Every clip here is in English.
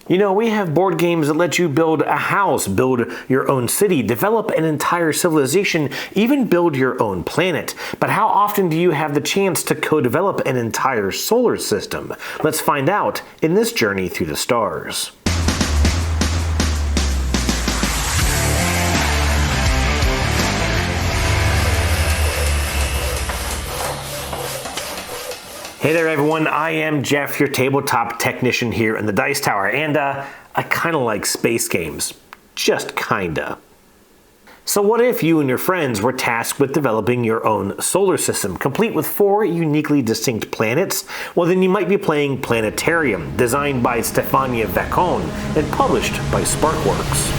You know, we have board games that let you build a house, build your own city, develop an entire civilization, even build your own planet. But how often do you have the chance to co-develop an entire solar system? Let's find out in this journey through the stars. Hey there everyone, I am Jeff, your tabletop technician here in the Dice Tower, and I kinda like space games. Just kinda. So what if you and your friends were tasked with developing your own solar system, complete with 4 uniquely distinct planets? Well, then you might be playing Planetarium, designed by Stefania Vacon and published by Sparkworks.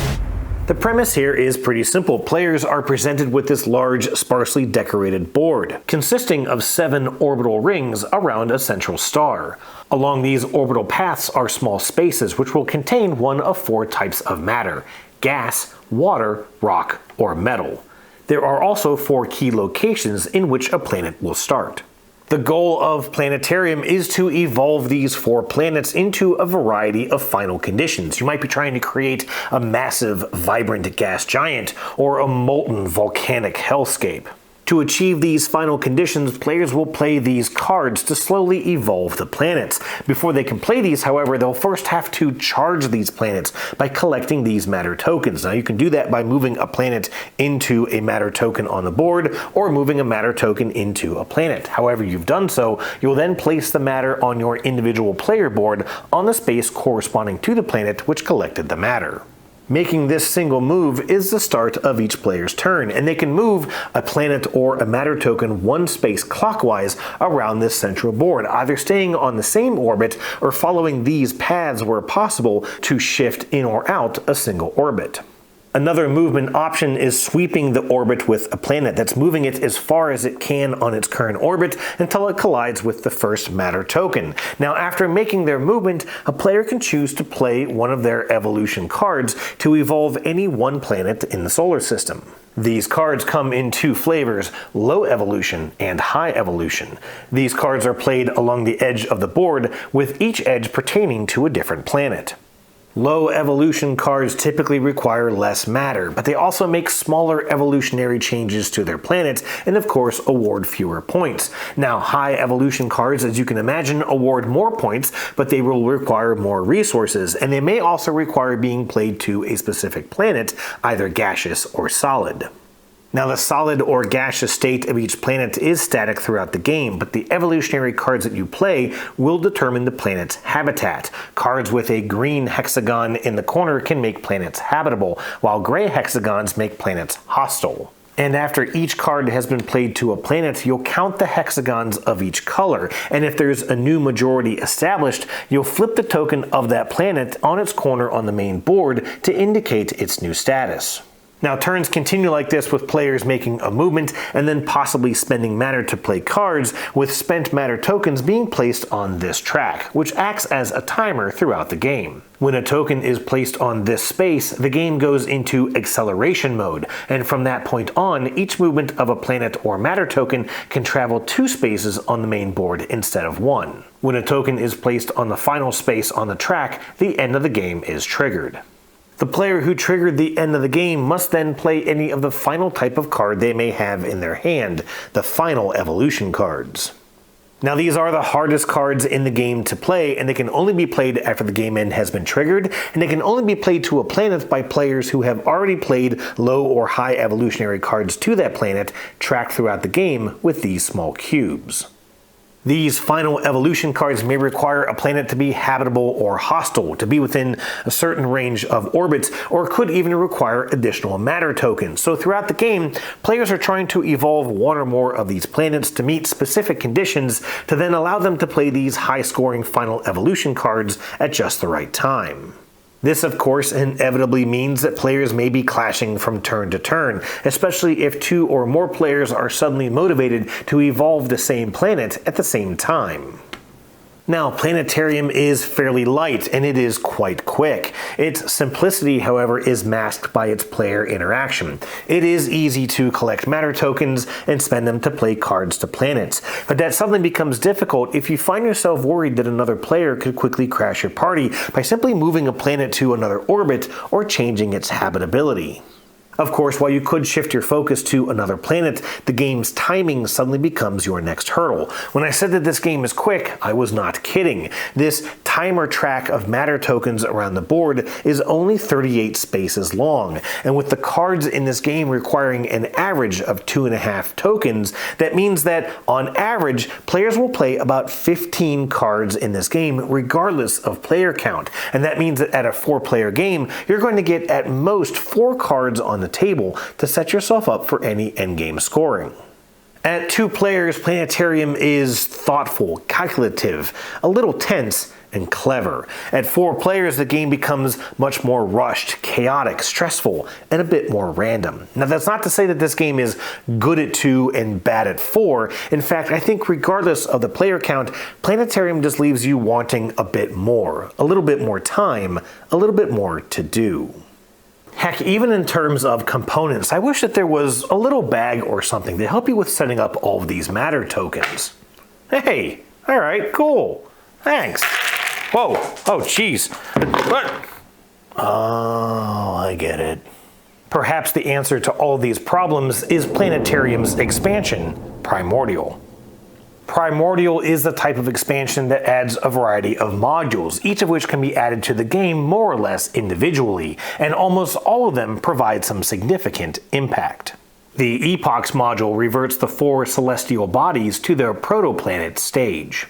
The premise here is pretty simple. Players are presented with this large, sparsely decorated board, consisting of 7 orbital rings around a central star. Along these orbital paths are small spaces which will contain one of 4 types of matter: gas, water, rock, or metal. There are also 4 key locations in which a planet will start. The goal of Planetarium is to evolve these 4 planets into a variety of final conditions. You might be trying to create a massive, vibrant gas giant or a molten volcanic hellscape. To achieve these final conditions, players will play these cards to slowly evolve the planets. Before they can play these, however, they'll first have to charge these planets by collecting these matter tokens. Now you can do that by moving a planet into a matter token on the board, or moving a matter token into a planet. However you've done so, you'll then place the matter on your individual player board on the space corresponding to the planet which collected the matter. Making this single move is the start of each player's turn, and they can move a planet or a matter token 1 space clockwise around this central board, either staying on the same orbit or following these paths where possible to shift in or out a single orbit. Another movement option is sweeping the orbit with a planet that's moving it as far as it can on its current orbit until it collides with the first matter token. Now, after making their movement, a player can choose to play one of their evolution cards to evolve any one planet in the solar system. These cards come in 2 flavors: low evolution and high evolution. These cards are played along the edge of the board, with each edge pertaining to a different planet. Low evolution cards typically require less matter, but they also make smaller evolutionary changes to their planets and of course award fewer points. Now, high evolution cards, as you can imagine, award more points, but they will require more resources, and they may also require being played to a specific planet, either gaseous or solid. Now, the solid or gaseous state of each planet is static throughout the game, but the evolutionary cards that you play will determine the planet's habitat. Cards with a green hexagon in the corner can make planets habitable, while gray hexagons make planets hostile. And after each card has been played to a planet, you'll count the hexagons of each color, and if there's a new majority established, you'll flip the token of that planet on its corner on the main board to indicate its new status. Now, turns continue like this with players making a movement and then possibly spending matter to play cards, with spent matter tokens being placed on this track, which acts as a timer throughout the game. When a token is placed on this space, the game goes into acceleration mode, and from that point on, each movement of a planet or matter token can travel 2 spaces on the main board instead of 1. When a token is placed on the final space on the track, the end of the game is triggered. The player who triggered the end of the game must then play any of the final type of card they may have in their hand, the final evolution cards. Now, these are the hardest cards in the game to play, and they can only be played after the game end has been triggered, and they can only be played to a planet by players who have already played low or high evolutionary cards to that planet, tracked throughout the game with these small cubes. These final evolution cards may require a planet to be habitable or hostile, to be within a certain range of orbits, or could even require additional matter tokens. So throughout the game, players are trying to evolve 1 or more of these planets to meet specific conditions to then allow them to play these high-scoring final evolution cards at just the right time. This, of course, inevitably means that players may be clashing from turn to turn, especially if 2 or more players are suddenly motivated to evolve the same planet at the same time. Now, Planetarium is fairly light, and it is quite quick. Its simplicity, however, is masked by its player interaction. It is easy to collect matter tokens and spend them to play cards to planets, but that suddenly becomes difficult if you find yourself worried that another player could quickly crash your party by simply moving a planet to another orbit or changing its habitability. Of course, while you could shift your focus to another planet, the game's timing suddenly becomes your next hurdle. When I said that this game is quick, I was not kidding. This timer track of matter tokens around the board is only 38 spaces long, and with the cards in this game requiring an average of 2.5 tokens, that means that, on average, players will play about 15 cards in this game regardless of player count, and that means that at a 4-player game, you're going to get at most 4 cards on the table to set yourself up for any endgame scoring. At 2 players, Planetarium is thoughtful, calculative, a little tense, and clever. At 4 players, the game becomes much more rushed, chaotic, stressful, and a bit more random. Now, that's not to say that this game is good at 2 and bad at 4. In fact, I think regardless of the player count, Planetarium just leaves you wanting a bit more, a little bit more time, a little bit more to do. Heck, even in terms of components, I wish that there was a little bag or something to help you with setting up all of these matter tokens. Hey, alright, cool. Thanks. Whoa, oh jeez. What? Oh, I get it. Perhaps the answer to all of these problems is Planetarium's expansion, Primordial. Primordial is the type of expansion that adds a variety of modules, each of which can be added to the game more or less individually, and almost all of them provide some significant impact. The Epochs module reverts the 4 celestial bodies to their protoplanet stage.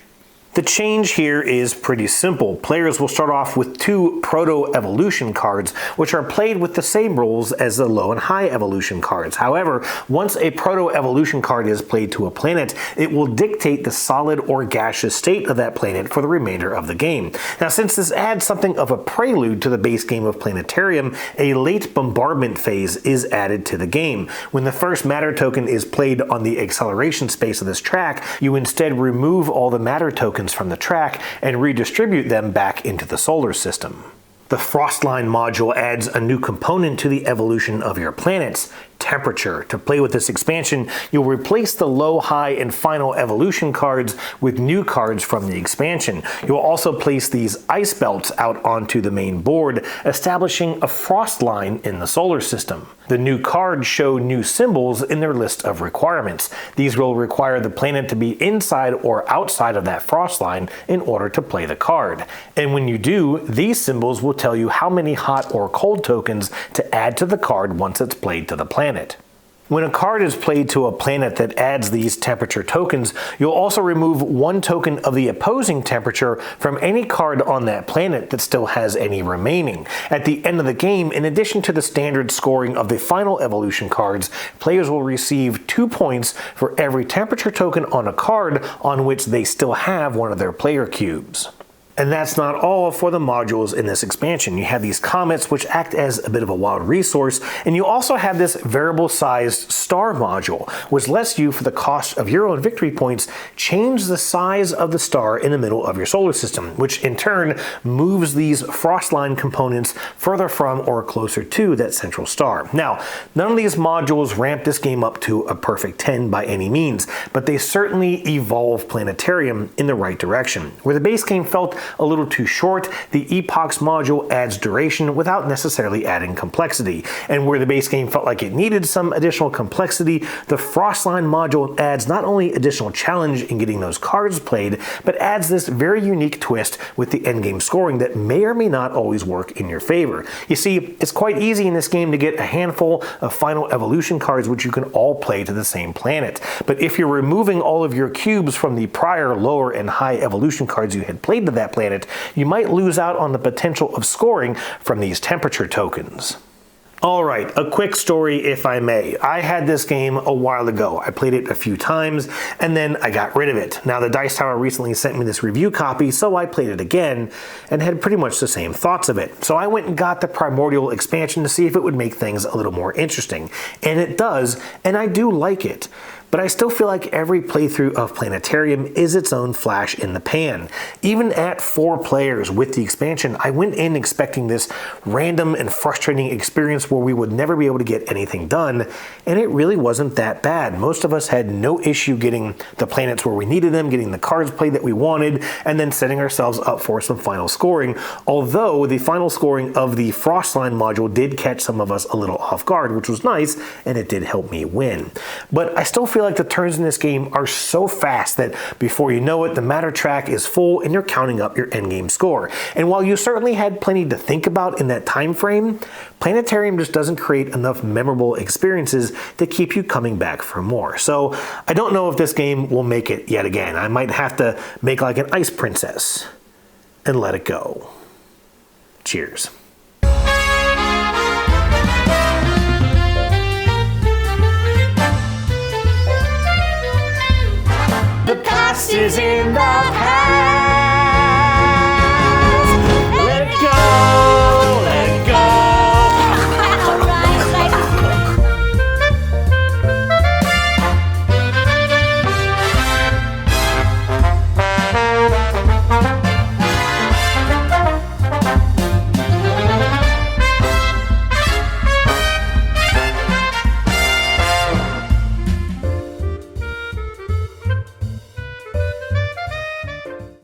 The change here is pretty simple. Players will start off with 2 proto-evolution cards, which are played with the same rules as the low and high evolution cards. However, once a proto-evolution card is played to a planet, it will dictate the solid or gaseous state of that planet for the remainder of the game. Now, since this adds something of a prelude to the base game of Planetarium, a late bombardment phase is added to the game. When the first matter token is played on the acceleration space of this track, you instead remove all the matter tokens from the track and redistribute them back into the solar system. The Frostline module adds a new component to the evolution of your planets, temperature. To play with this expansion, you'll replace the low, high, and final evolution cards with new cards from the expansion. You'll also place these ice belts out onto the main board, establishing a frost line in the solar system. The new cards show new symbols in their list of requirements. These will require the planet to be inside or outside of that frost line in order to play the card. And when you do, these symbols will tell you how many hot or cold tokens to add to the card once it's played to the planet. When a card is played to a planet that adds these temperature tokens, you'll also remove 1 token of the opposing temperature from any card on that planet that still has any remaining. At the end of the game, in addition to the standard scoring of the final evolution cards, players will receive 2 points for every temperature token on a card on which they still have one of their player cubes. And that's not all for the modules in this expansion. You have these comets, which act as a bit of a wild resource, and you also have this variable-sized star module, which lets you, for the cost of your own victory points, change the size of the star in the middle of your solar system, which in turn moves these Frostline components further from or closer to that central star. Now, none of these modules ramp this game up to a perfect 10 by any means, but they certainly evolve Planetarium in the right direction. Where the base game felt a little too short, the Epochs module adds duration without necessarily adding complexity. And where the base game felt like it needed some additional complexity, the Frostline module adds not only additional challenge in getting those cards played, but adds this very unique twist with the endgame scoring that may or may not always work in your favor. You see, it's quite easy in this game to get a handful of final evolution cards which you can all play to the same planet. But if you're removing all of your cubes from the prior lower and high evolution cards you had played to that planet, you might lose out on the potential of scoring from these temperature tokens. Alright, a quick story if I may. I had this game a while ago. I played it a few times and then I got rid of it. Now the Dice Tower recently sent me this review copy, so I played it again and had pretty much the same thoughts of it. So I went and got the Primordial expansion to see if it would make things a little more interesting. And it does, and I do like it. but I still feel like every playthrough of Planetarium is its own flash in the pan. Even at 4 players with the expansion, I went in expecting this random and frustrating experience where we would never be able to get anything done, and it really wasn't that bad. Most of us had no issue getting the planets where we needed them, getting the cards played that we wanted, and then setting ourselves up for some final scoring, although the final scoring of the Frostline module did catch some of us a little off guard, which was nice, and it did help me win. But I still feel like the turns in this game are so fast that before you know it, the matter track is full and you're counting up your endgame score. And while you certainly had plenty to think about in that time frame, Planetarium just doesn't create enough memorable experiences to keep you coming back for more. So I don't know if this game will make it yet again. I might have to make like an ice princess and let it go. Cheers. The past is in the past.